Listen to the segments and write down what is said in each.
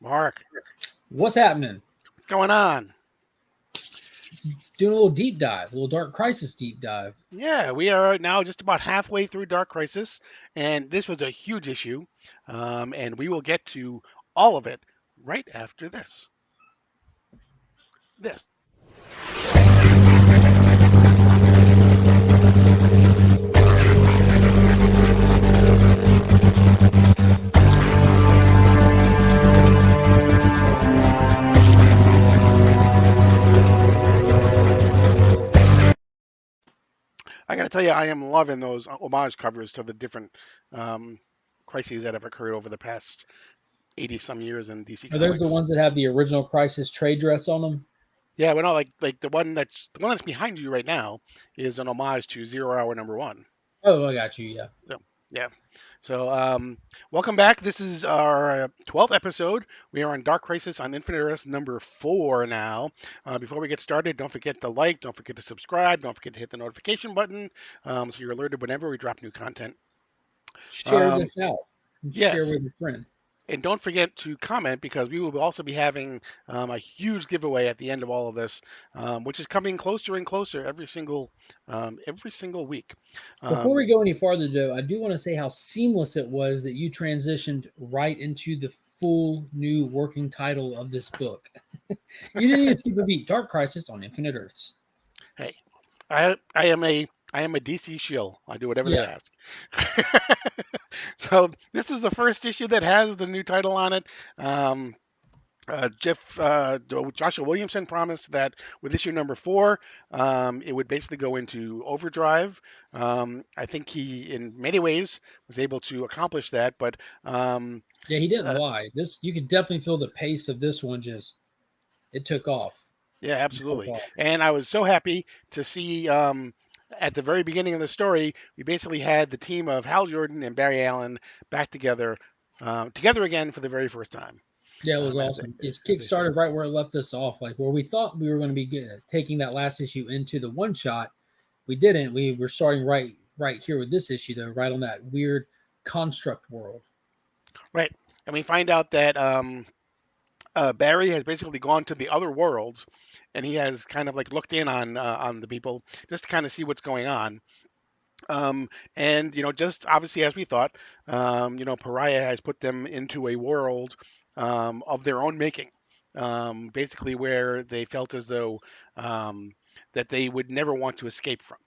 Mark, What's happening? what's going on? Doing a little deep dive, a little Dark Crisis deep dive. Yeah, we are now just about halfway through Dark Crisis, and this was a huge issue, and we will get to all of it right after this. This. I got to tell you, I am loving those homage covers to the different um, crises that have occurred over the past 80 some years in DC Are those the Comics. ones that have the original Crisis trade dress on them? Yeah, well, no, like the one that's behind you right now is an homage to Zero Hour Number One. Oh, I got you. Yeah. So, yeah. So, welcome back. This is our 12th episode. We are on Dark Crisis on Infinite Earths number 4 now. Before we get started, don't forget to like, don't forget to subscribe, don't forget to hit the notification button so you're alerted whenever we drop new content. Share Um, this out. And share yes. with a friend. And don't forget to comment because we will also be having a huge giveaway at the end of all of this, which is coming closer and closer every single week. Before Um, we go any farther, though, I do want to say how seamless it was that you transitioned right into the full new working title of this book. You didn't even skip a beat. Dark Crisis on Infinite Earths. hey, I am a DC shill. I do whatever they Yeah. ask. So this is the first issue that has the new title on it. Um, Joshua Williamson promised that with issue number 4, it would basically go into overdrive. I think he, in many ways, was able to accomplish that. But Yeah, he didn't uh, lie. This you could definitely feel the pace of this one just it took off. yeah, It took absolutely. off. And I was so happy to see at the very beginning of the story, we basically had the team of Hal Jordan and Barry Allen back together again for the very first time. Yeah, it was As awesome. It's they should. kick-started right where it left us off, like where we thought we were going to be taking that last issue into the one shot. We didn't. We were starting right here with this issue, though, right on that weird construct world. Right. And we find out that Barry has basically gone to the other worlds, and he has kind of like looked in on the people just to kind of see what's going on. And just obviously as we thought, Pariah has put them into a world of their own making, basically where they felt as though that they would never want to escape from.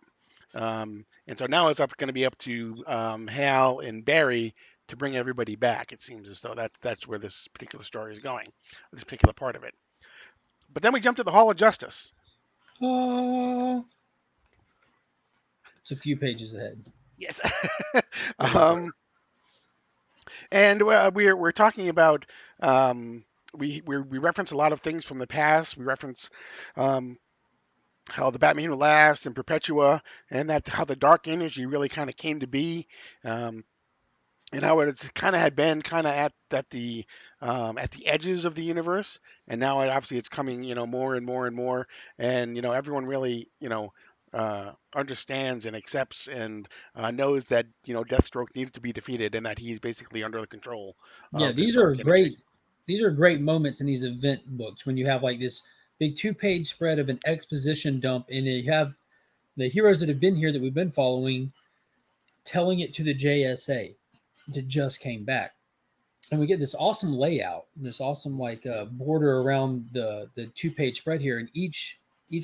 And so now it's going to be up to Hal and Barry to bring everybody back. It seems as though that's where this particular story is going, this particular part of it. But then we jump to the Hall of Justice. It's a few pages ahead. Yes. um, and we're talking about we reference a lot of things from the past. We reference how the Batman Who Laughs and Perpetua, and that how the dark energy really kind of came to be. And how it's kind of had been kind of at the edges of the universe, and now obviously it's coming, more and more and more, and everyone really, understands and accepts and knows that Deathstroke needs to be defeated, and that he's basically under the control Yeah, of this these are dark energy. great. These are great moments in these event books when you have like this big 2-page spread of an exposition dump, and you have the heroes that have been here that we've been following telling it to the JSA that just came back. And we get this awesome layout, this awesome like border around the 2-page spread here, and each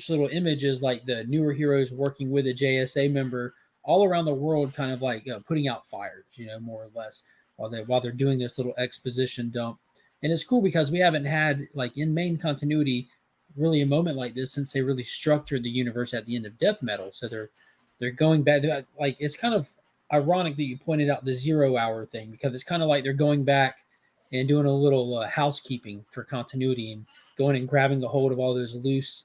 little image is like the newer heroes working with a JSA member all around the world, kind of like putting out fires, more or less, while they're doing this little exposition dump. And it's cool because we haven't had like in main continuity really a moment like this since they really structured the universe at the end of Death Metal. So they're going back. Like it's kind of ironic that you pointed out the 0 hour thing, because it's kind of like they're going back and doing a little housekeeping for continuity and going and grabbing a hold of all those loose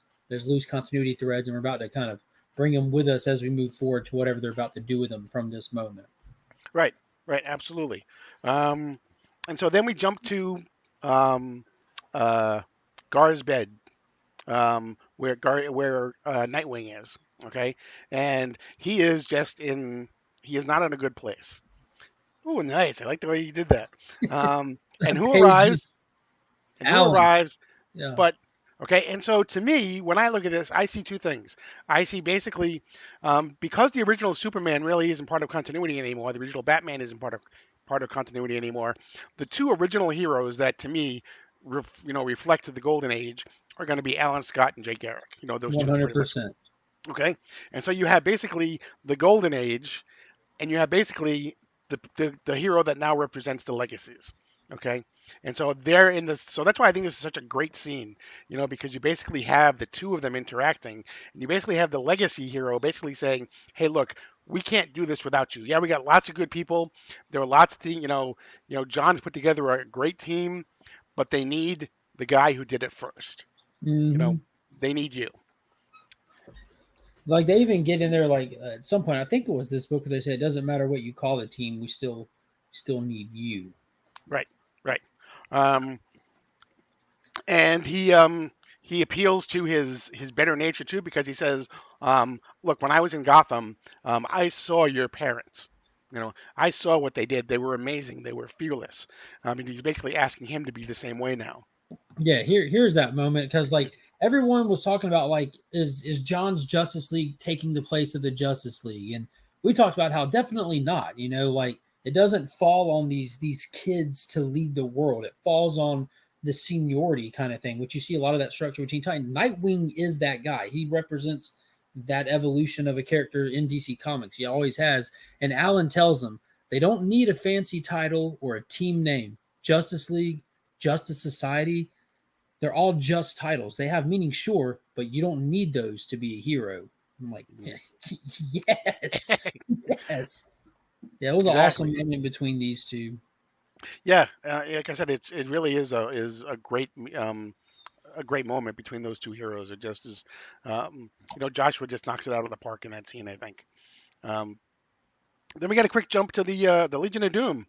continuity threads, and we're about to kind of bring them with us as we move forward to whatever they're about to do with them from this moment. Right, absolutely. And so then we jump to um, Gar's bed, where Nightwing is. Okay, and he is not in a good place. Oh, nice! I like the way you did that. And who Page arrives? A new Alan. arrives, Yeah. but okay. And so to me, when I look at this, I see two things. I see basically because the original Superman really isn't part of continuity anymore. The original Batman isn't part of continuity anymore. The two original heroes that to me, reflect the golden age are going to be Alan Scott and Jay Garrick. Those two pretty much. 100%. Okay, and so you have basically the golden age, and you have basically the hero that now represents the legacies. Okay, and so they're in this. So that's why I think this is such a great scene, because you basically have the two of them interacting, and you basically have the legacy hero basically saying, "Hey, look, we can't do this without you. Yeah, we got lots of good people. There are lots of things. John's put together a great team, but they need the guy who did it first. You Hmm. know, they need you." Like they even get in there like at some point, I think it was this book where they said it doesn't matter what you call the team, we still need you. Right, right. Um, and he appeals to his better nature too because he says, look, when I was in Gotham, I saw your parents. I saw what they did. They were amazing. They were fearless. And he's basically asking him to be the same way now. Yeah, here's that moment because like everyone was talking about like is John's Justice League taking the place of the Justice League, and we talked about how definitely not. Like it doesn't fall on these kids to lead the world. It falls on the seniority kind of thing, which you see a lot of that structure between Titan. Nightwing is that guy. He represents that evolution of a character in DC Comics. He always has. And Alan tells them they don't need a fancy title or a team name. Justice League, Justice Society, they're all just titles. They have meaning, sure, but you don't need those to be a hero. I'm like, yes, yes. Yeah, it was an awesome Exactly. moment between these two. Yeah, like I said, it really is a great moment between those two heroes. It just is, Joshua just knocks it out of the park in that scene. I think. Um, then we got a quick jump to the Legion of Doom.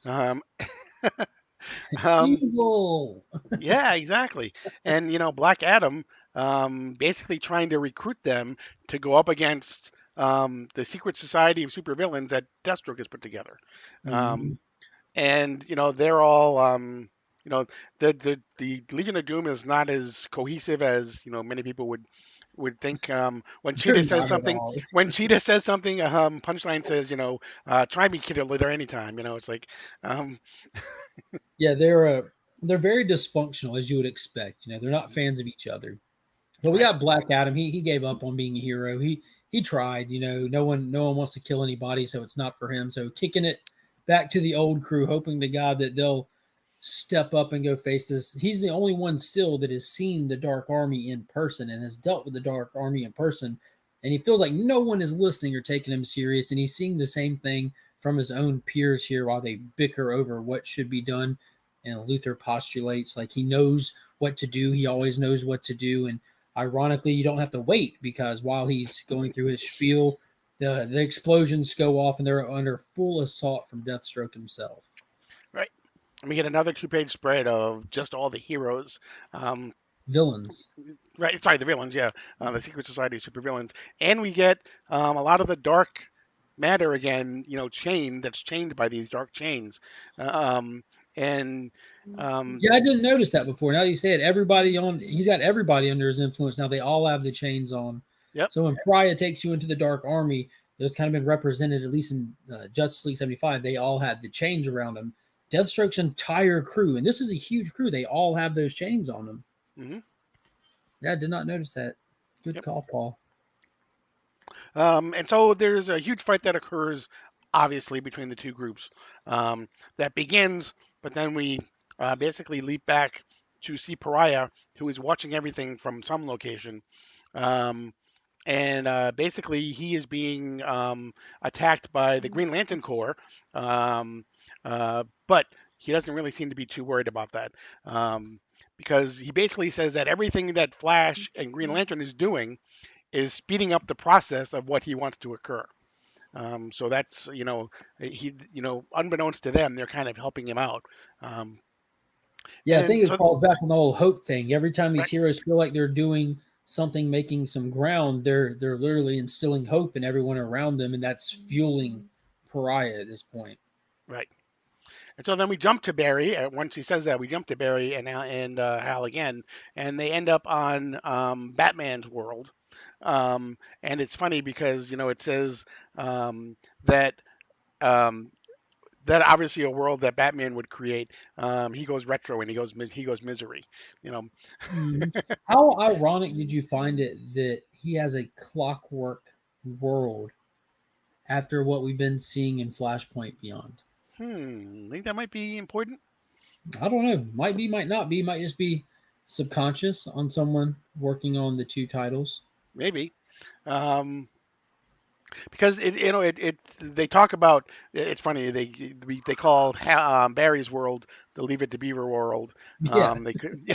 Um, um, Evil. yeah, exactly. And Black Adam, basically trying to recruit them to go up against the secret society of supervillains that Deathstroke has put together. Mm-hmm. Um, and they're all you know the Legion of Doom is not as cohesive as many people would think. When They're Cheetah says not at something, all. Punchline says, try me, kid, later anytime. It's like, um, Yeah, they're very dysfunctional as you would expect. They're not fans of each other. But we right, got Black Adam. He gave up on being a hero. He tried. No one wants to kill anybody, so it's not for him. So kicking it back to the old crew, hoping to God that they'll step up and go face this. He's the only one still that has seen the Dark Army in person and has dealt with the Dark Army in person. And he feels like no one is listening or taking him serious. And he's seeing the same thing from his own peers here while they bicker over what should be done. And Luther postulates like he knows what to do. He always knows what to do. And ironically, you don't have to wait because while he's going through his spiel, the explosions go off and they're under full assault from Deathstroke himself. right. And we get another two-page spread of just all the heroes. Um, Villains. right, sorry, the villains, yeah, the Secret Society of supervillains, and we get a lot of the dark matter again, that's chained by these dark chains, and Yeah, I didn't notice that before. Now you say it, he's got everybody under his influence. Now they all have the chains on. yep, So when Pariah takes you into the Dark Army, it's kind of been represented, at least in Justice League 75, they all had the chains around them. Deathstroke's entire crew, and this is a huge crew, they all have those chains on them. hmm Yeah, I did not notice that. Good yep. call, Paul. And so there's a huge fight that occurs, obviously, between the two groups that begins, but then we basically leap back to see Pariah, who is watching everything from some location. Um, and basically, he is being attacked by the Green Lantern Corps, but he doesn't really seem to be too worried about that because he basically says that everything that Flash and Green Lantern is doing is speeding up the process of what he wants to occur. So that's unbeknownst to them, they're kind of helping him out. Um, Yeah, I and think it so, falls back on the whole hope thing. Every time these right, heroes feel like they're doing something, making some ground, they're literally instilling hope in everyone around them, and that's fueling Pariah at this point. right. And so then we jump to Barry. Once he says that, we jump to Barry and Hal again, and they end up on Batman's world. And it's funny because it says that um, that obviously a world that Batman would create. He goes retro and he goes misery. You know, Mhm. How ironic did you find it that he has a clockwork world after what we've been seeing in Flashpoint Beyond? think that might be important. I don't know. Might be, might not be. Might just be subconscious on someone working on the two titles. Maybe. Um, because it they talk about it's funny they called Barry's world the Leave It to Beaver world. Yeah. They could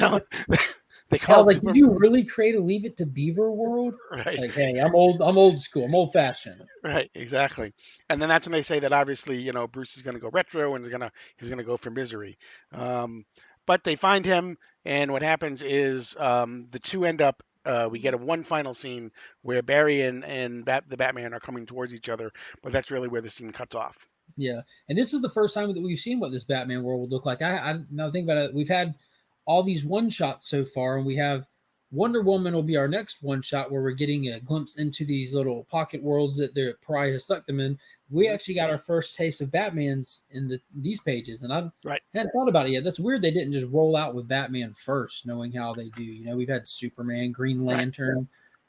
they I was called like, did Super you really create a Leave It to Beaver world? It's right. like, hey, I'm old. I'm old school. I'm old fashioned. Right, exactly. And then that's when they say that obviously, Bruce is going to go retro and he's going to go for misery. Um, but they find him, and what happens is the two end up. We get a one final scene where Barry and the Batman are coming towards each other, but that's really where the scene cuts off. Yeah, and this is the first time that we've seen what this Batman world would look like. I now think about it. We've had all these one shots so far, and we have Wonder Woman will be our next one shot where we're getting a glimpse into these little pocket worlds that their Pariah has sucked them in. We Mhm. actually got our first taste of Batman's in these pages, and I Right, hadn't thought about it yet. That's weird. They didn't just roll out with Batman first, knowing how they do. We've had Superman, Green right. Lantern,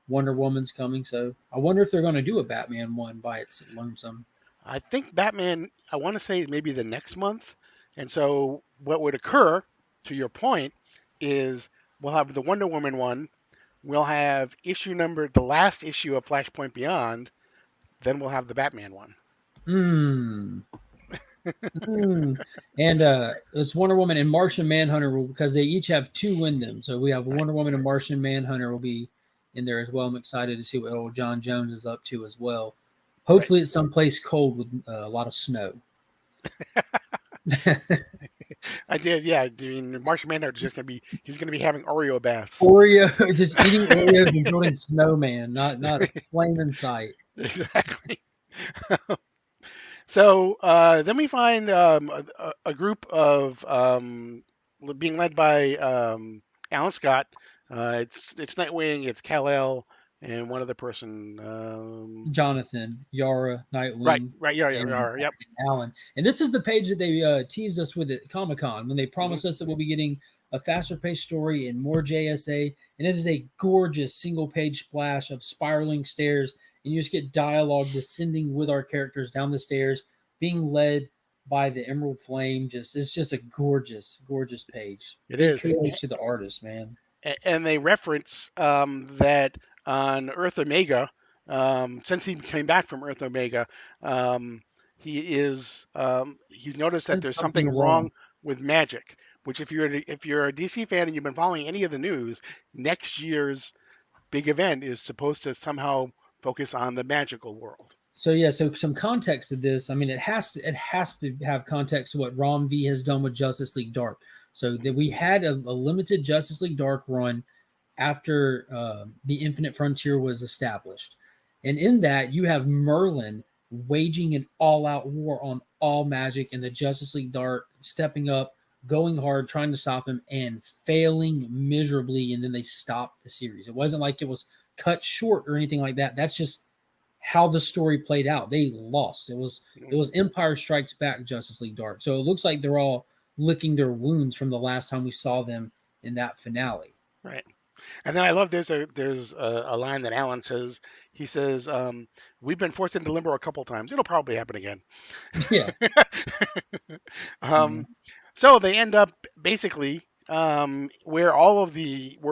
Wonder Woman's coming, so I wonder if they're going to do a Batman one by its lonesome. I think Batman. I want to say maybe the next month, and so what would occur, to your point, is we'll have the Wonder Woman one. We'll have the last issue of Flashpoint Beyond. Then we'll have the Batman one. Hmm. Hmm. And it's Wonder Woman and Martian Manhunter because they each have two in them. So we have Right, Wonder Woman and Martian Manhunter will be in there as well. I'm excited to see what old John Jones is up to as well. right. Hopefully, it's someplace cold with a lot of snow. I did, yeah. I mean, Martian Manhunter is just he's gonna be having Oreo baths. Oreo, just eating Oreos and building snowman, not a flame in sight. Exactly. So then we find a group of being led by Alan Scott. It's Nightwing, it's Kal-El, and one other person. Jonathan, Yara, Right, Nightwing, right, yeah, yeah, and yeah, yep, Alan. And this is the page that they teased us with at Comic Con when they hmm promised us that we'll be getting a faster paced story and more JSA. And it is a gorgeous single page splash of spiraling stairs. And you just get dialogue descending with our characters down the stairs, being led by the Emerald Flame. It's just a gorgeous, gorgeous page. it Big is. kudos to the artist, man. And they reference that on Earth Omega, since he came back from Earth Omega, um, he's noticed that Sense there's something something wrong. wrong with magic. Which, if you're a DC fan and you've been following any of the news, next year's big event is supposed to somehow focus on the magical world. So yeah, so some context to this. I mean, it has to have context to what Rom V has done with Justice League Dark. So that we had a limited Justice League Dark run after the Infinite Frontier was established, and in that you have Merlin waging an all-out war on all magic, and the Justice League Dark stepping up, going hard, trying to stop him, and failing miserably, and then they stopped the series. It wasn't like it was cut short or anything like that. That's just how the story played out. They lost. It was Empire Strikes Back, Justice League Dark. So it looks like they're all licking their wounds from the last time we saw them in that finale. Right. And then I love there's a line that Alan says. He says, "We've been forced into limbo a couple times. It'll probably happen again." Yeah. um, so they end up basically where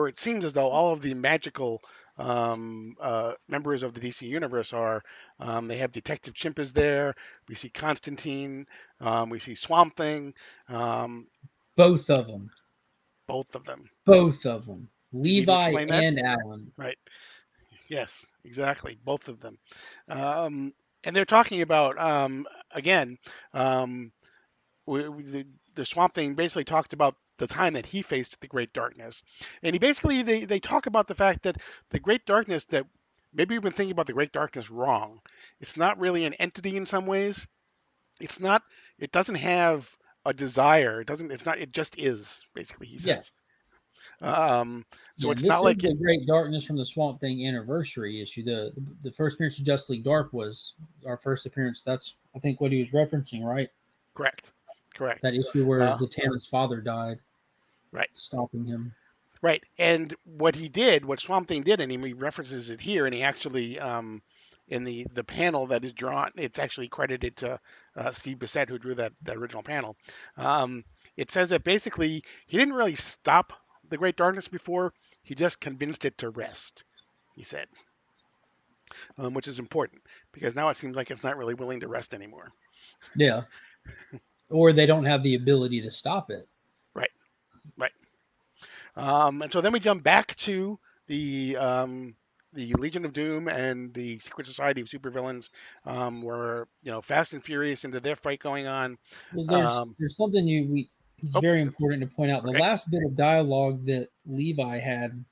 it seems as though all of the magical members of the DC universe are. They have Detective Chimp is there. We see Constantine. We see Swamp Thing. Um, Both of them. both of them. Both of them. You need to Levi explain that, and Allen. right? Yes, exactly. Both of them. Um, and they're talking about again. Um, the Swamp Thing basically talked about the time that he faced the Great Darkness, and they talk about the fact that the Great Darkness that maybe we've been thinking about the Great Darkness wrong. It's not really an entity in some ways. It's not. It doesn't have a desire. It doesn't. It's not. It just is. Basically, he Yeah. says. Um, so Yeah, it's and this not is like the Great Darkness from the Swamp Thing anniversary issue. The first appearance of Justice League Dark was our first appearance. That's I think what he was referencing, right? correct. Correct. That issue where Uh, Zatanna's father died, right. stopping him. Right. And what he did, what Swamp Thing did, and he references it here, and he actually, in the panel that is drawn, it's actually credited to Steve Bissette, who drew that original panel. Um, it says that basically he didn't really stop the Great Darkness before, he just convinced it to rest, he said, which is important because now it seems like it's not really willing to rest anymore. Yeah, or they don't have the ability to stop it. Right. Right. And so then we jump back to the Legion of Doom and the Secret Society of Supervillains, where Fast and Furious into their fight going on. Well, Um, there's something it's oh, very important to point out. The okay, last bit of dialogue that Levi had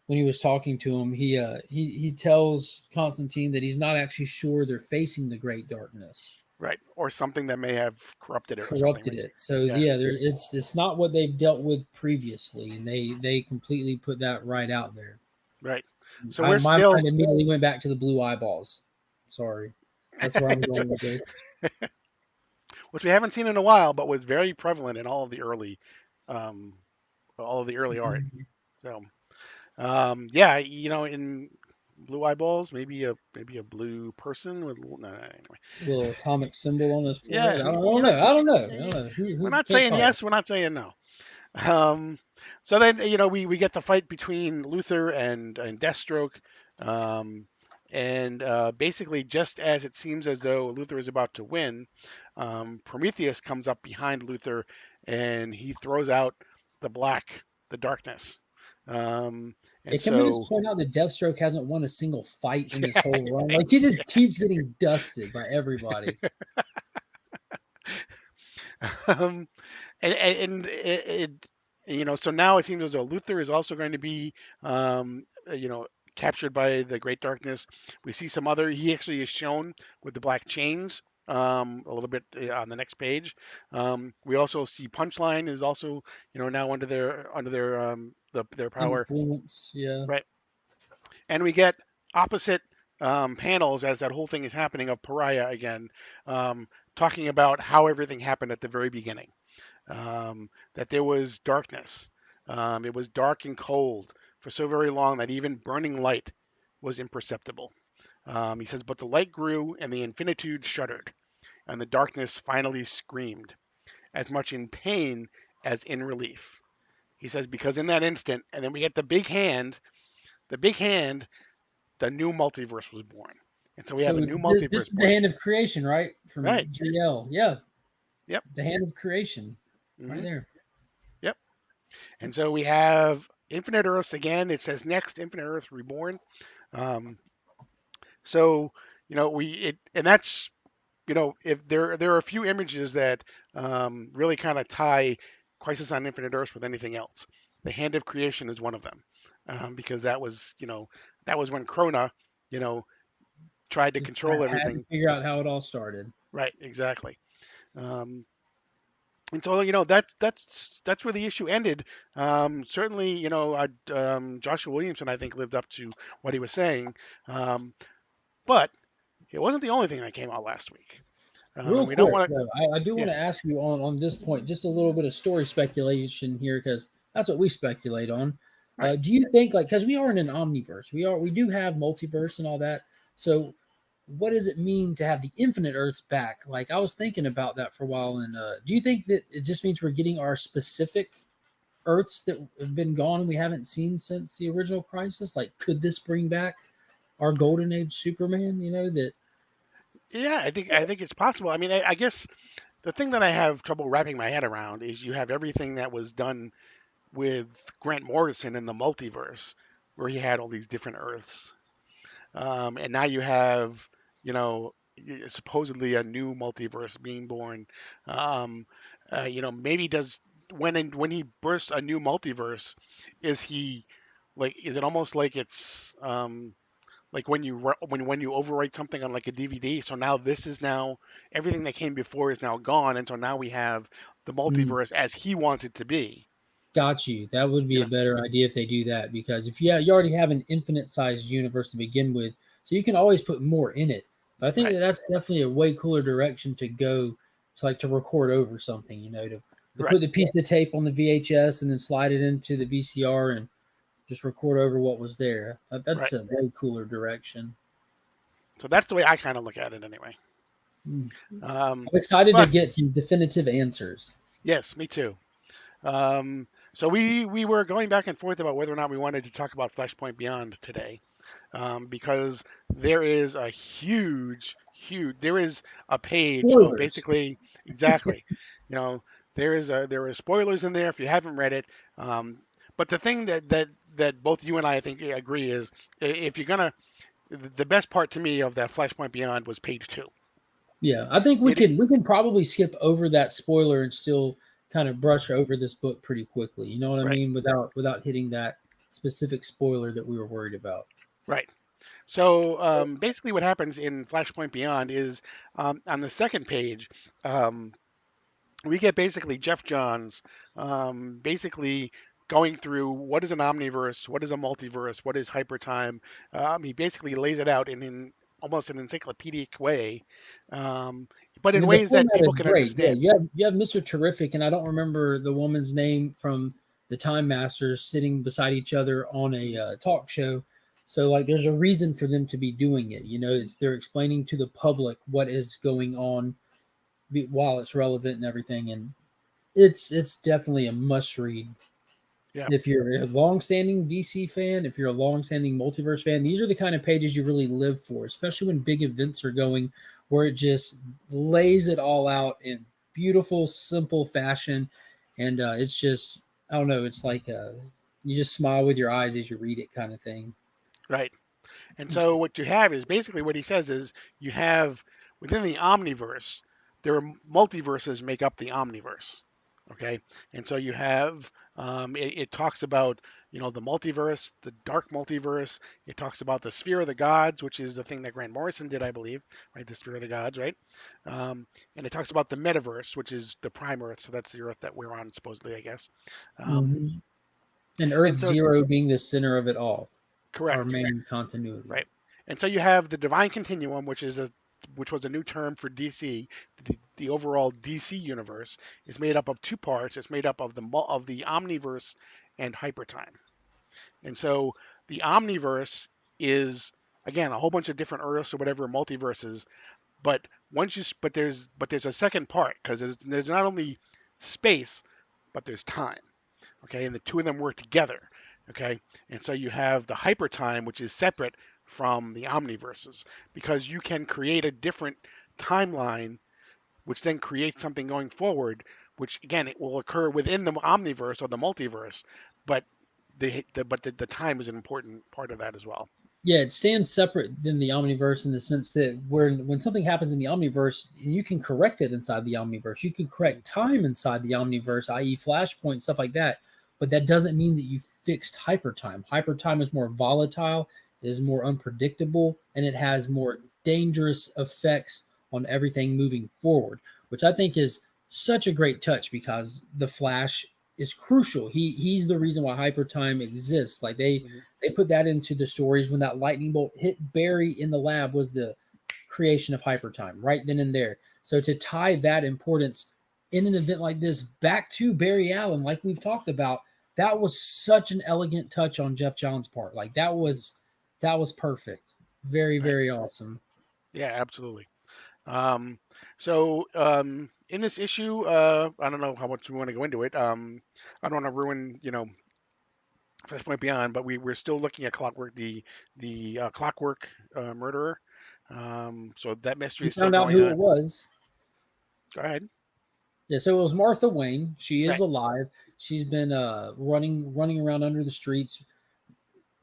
when he was talking to him, he tells Constantine that he's not actually sure they're facing the Great Darkness, right, or something that may have corrupted it or something. corrupted it. So Yeah, yeah, it's not what they've dealt with previously, and they completely put that right out there. right. So we're My still, mind immediately went back to the blue eyeballs. Sorry, that's where I'm going with this. which we haven't seen in a while, but was very prevalent in um, all of the early art. So yeah, in blue eyeballs, maybe a blue person with no, anyway. Little atomic symbol on his Yeah, forehead. I don't know. I don't know. I don't know. we're Who not can't saying call? yes, we're not saying no. Um, so then we get the fight between Luther and Deathstroke, um, and basically just as it seems as though Luther is about to win, Prometheus comes up behind Luther and he throws out the darkness. Um, Yeah, and can we just so point out that Deathstroke hasn't won a single fight in this whole run? Like he just keeps getting dusted by everybody. um, and so now it seems as though Luther is also going to be, captured by the Great Darkness. We see some other. He actually is shown with the black chains. A little bit on the next page. We also see Punchline is also, now under their power, Influence, yeah. right? And we get opposite panels as that whole thing is happening of Pariah again, talking about how everything happened at the very beginning, that there was darkness. It was dark and cold for so very long that even burning light was imperceptible. He says, but the light grew and the infinitude shuddered, and the darkness finally screamed, as much in pain as in relief. He says, because in that instant, and then we get the big hand, the new multiverse was born. And so we have So a new this multiverse is the born. hand of creation, right? From Right. GL. Yeah. Yep. The hand of creation. Right Hmm. there. Yep. And so we have Infinite Earths again. It says next Infinite Earth Reborn. Um, so and that's if there are a few images that really kind of tie Crisis on Infinite Earths with anything else. The Hand of Creation is one of them, because that was when Krona, you know, tried to Just control had to everything. figure out how it all started. Right, exactly. Um, and so that's where the issue ended. Certainly, Joshua Williamson, I think, lived up to what he was saying, but it wasn't the only thing that came out last week. Real We don't quick, want to. though, I do Yeah, want to ask you on this point just a little bit of story speculation here because that's what we speculate on. right. Do you think because we are in an omniverse, we do have multiverse and all that. So, what does it mean to have the infinite Earths back? Like I was thinking about that for a while, and do you think that it just means we're getting our specific Earths that have been gone and we haven't seen since the original Crisis? Like, could this bring back our Golden Age Superman? You know that. Yeah, I think it's possible. I mean, I guess the thing that I have trouble wrapping my head around is you have everything that was done with Grant Morrison in the multiverse, where he had all these different Earths, and now you have, supposedly a new multiverse being born. Um, maybe does when he bursts a new multiverse, is he like is it almost like it's like when you overwrite something on like a DVD. So now this is now everything that came before is now gone, and so now we have the Mm, multiverse as he wants it to be. got you. That would be You a know, better idea if they do that, because if you already have an infinite sized universe to begin with, so you can always put more in it. But I think right, that that's definitely a way cooler direction to go to, like to record over something, to right. put the piece of tape on the VHS and then slide it into the VCR and just record over what was there. That's Right. a way cooler direction. So that's the way I kind of look at it anyway. Mm. Um, I'm excited to but get some definitive answers. yes, me too. So we were going back and forth about whether or not we wanted to talk about Flashpoint Beyond today, because there is a huge there is a page of Spoilers. basically exactly, you know, there are spoilers in there if you haven't read it. Um, but the thing that both you and I think agree is if you're gonna the best part to me of that Flashpoint Beyond was page 2. Yeah, I think we It can probably skip over that spoiler and still kind of brush over this book pretty quickly. You know what I right, mean? Without hitting that specific spoiler that we were worried about. right. So basically, what happens in Flashpoint Beyond is on the second page, um, we get basically Jeff Johns basically going through what is an omniverse, what is a multiverse, what is hypertime. He basically lays it out in almost an encyclopedic way, um, but in And the ways that format people is can great. Yeah, understand. you have Mr. Terrific, and I don't remember the woman's name from the Time Masters sitting beside each other on a talk show. So like, there's a reason for them to be doing it. They're explaining to the public what is going on while it's relevant and everything, and it's definitely a must read. Yeah, If you're a long-standing DC fan, if you're a long-standing multiverse fan, these are the kind of pages you really live for, especially when big events are going, where it just lays it all out in beautiful, simple fashion, and it's just, I don't know, it's like you just smile with your eyes as you read it, kind of thing. right. And so what you have is basically what he says is you have within the omniverse, there are multiverses make up the omniverse. Okay, and so you have it talks about the multiverse, the dark multiverse. It talks about the sphere of the gods, which is the thing that Grant Morrison did, I believe, right? The sphere of the gods, right? And it talks about the metaverse, which is the prime Earth. So that's the Earth that we're on, supposedly, I guess. Um, Mm-hmm. And and Earth so Zero being the center of it all, our correct, main continuity. right? And so you have the divine continuum, which was a new term for DC. The overall DC universe is made up of two parts. It's made up of the omniverse and hypertime. And so the omniverse is again a whole bunch of different Earths or whatever multiverses. But there's a second part because there's not only space but there's time. Okay, and the two of them work together. Okay, and so you have the hypertime, which is separate from the omniverses, because you can create a different timeline, which then creates something going forward, which again it will occur within the omniverse or the multiverse, but the time is an important part of that as well. Yeah, it stands separate than the omniverse in the sense that when something happens in the omniverse, you can correct it inside the omniverse. You can correct time inside the omniverse, i.e., flashpoint stuff like that. But that doesn't mean that you fixed hypertime. Hypertime is more volatile, it is more unpredictable, and it has more dangerous effects on everything moving forward, which I think is such a great touch because the Flash is crucial. He's the reason why hypertime exists. Like Mhm. they put that into the stories when that lightning bolt hit Barry in the lab was the creation of hypertime right then and there. So to tie that importance in an event like this back to Barry Allen, like we've talked about, that was such an elegant touch on Jeff Johns' part. Like that was perfect. Very, Right. very awesome. Yeah, absolutely. Um, in this issue, I don't know how much we want to go into it. I don't want to ruin, Flashpoint Beyond, but we're still looking at Clockwork, the Clockwork murderer. So that mystery We is still found out going who it on. was. Go ahead. Yeah, so it was Martha Wayne. She is Right. alive. She's been running around under the streets.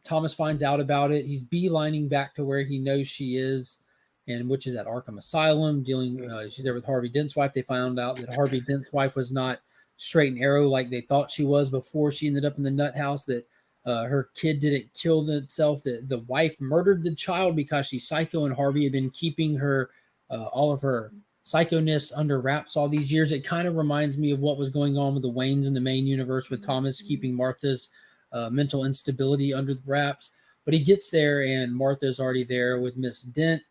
Thomas finds out about it. He's beelining back to where he knows she is, and which is at Arkham Asylum. Dealing, she's there with Harvey Dent's wife. They found out that Harvey Dent's wife was not straight and arrow like they thought she was before she ended up in the nut house. That Her kid didn't kill itself. The wife murdered the child because she's psycho, and Harvey had been keeping her all of her psychoness under wraps all these years. It kind of reminds me of what was going on with the Waynes in the main universe with Thomas keeping Martha's mental instability under the wraps. But he gets there, and Martha's already there with Miss Dent,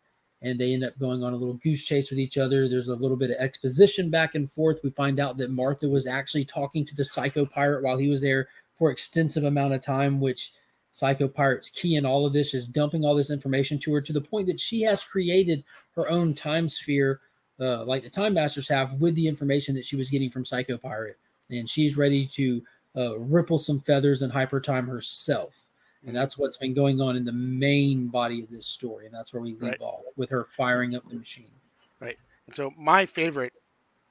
and they end up going on a little goose chase with each other. There's a little bit of exposition back and forth. We find out that Martha was actually talking to the psycho pirate while he was there for extensive amount of time, which Psycho Pirate's key in all of this is dumping all this information to her to the point that she has created her own time sphere, like the Time Masters have, with the information that she was getting from Psycho Pirate. And she's ready to ripple some feathers in hyper time herself. And that's what's been going on in the main body of this story. And that's where we leave off, with her firing up the machine. Right. And so my favorite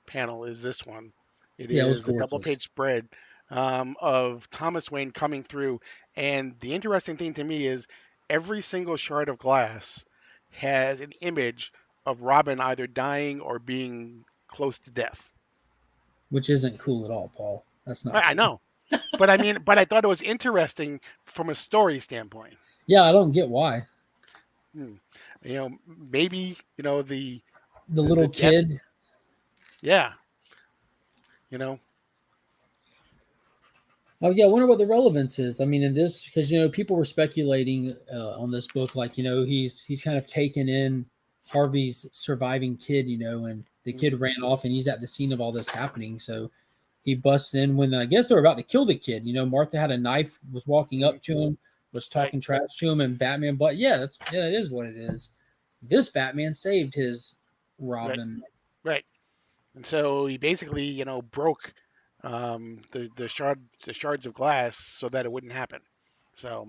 panel is this one. It is the double-page spread of Thomas Wayne coming through. And the interesting thing to me is every single shard of glass has an image of Robin either dying or being close to death. Which isn't cool at all, Paul. That's not. I know. But I mean, but I thought it was interesting from a story standpoint. Yeah, I don't get why. You know, maybe, you know, the little kid. Death, yeah. You know. Oh yeah, I wonder what the relevance is. I mean, in this, because you know, people were speculating on this book, like, you know, he's kind of taken in Harvey's surviving kid, you know, and the kid ran off, and he's at the scene of all this happening. So he busts in when I guess they were about to kill the kid. You know, Martha had a knife, was walking up to him, was talking trash to him, and Batman. But yeah, it is what it is. This Batman saved his Robin. Right. And so he basically, you know, broke the shards of glass so that it wouldn't happen. So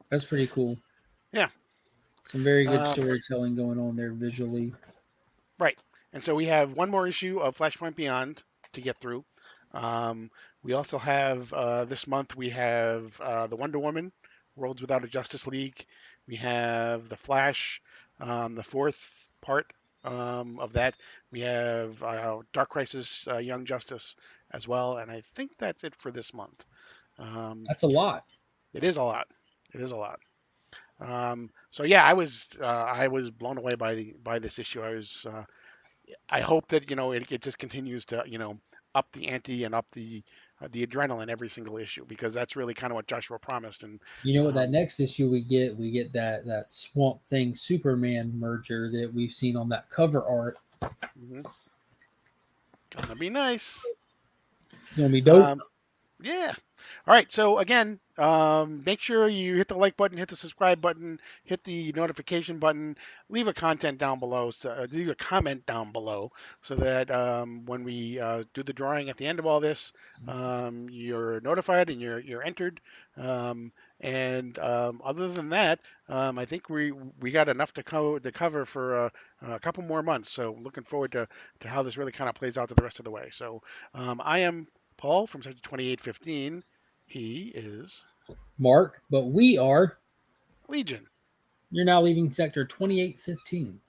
that's pretty cool. Yeah. Some very good storytelling going on there visually. Right. And so we have one more issue of Flashpoint Beyond to get through. We also have this month we have the Wonder Woman, Worlds Without a Justice League. We have the Flash, the fourth part of that. We have Dark Crisis, Young Justice as well, and I think that's it for this month. That's a lot. It is a lot. It is a lot. So yeah, I was blown away by this issue. I hope that, you know, it just continues to, you know, up the ante and up the adrenaline every single issue, because that's really kind of what Joshua promised. And you know what, that next issue we get that Swamp Thing Superman merger that we've seen on that cover art. Gonna be nice. It's gonna be dope. Yeah. All right. So again, make sure you hit the like button, hit the subscribe button, hit the notification button, leave a comment down below, so that when we do the drawing at the end of all this, you're notified and you're entered. And other than that, I think we got enough to cover for a couple more months. So looking forward to how this really kind of plays out to the rest of the way. So I am Paul from Sector 2815. He is Mark, but we are Legion. You're now leaving Sector 2815.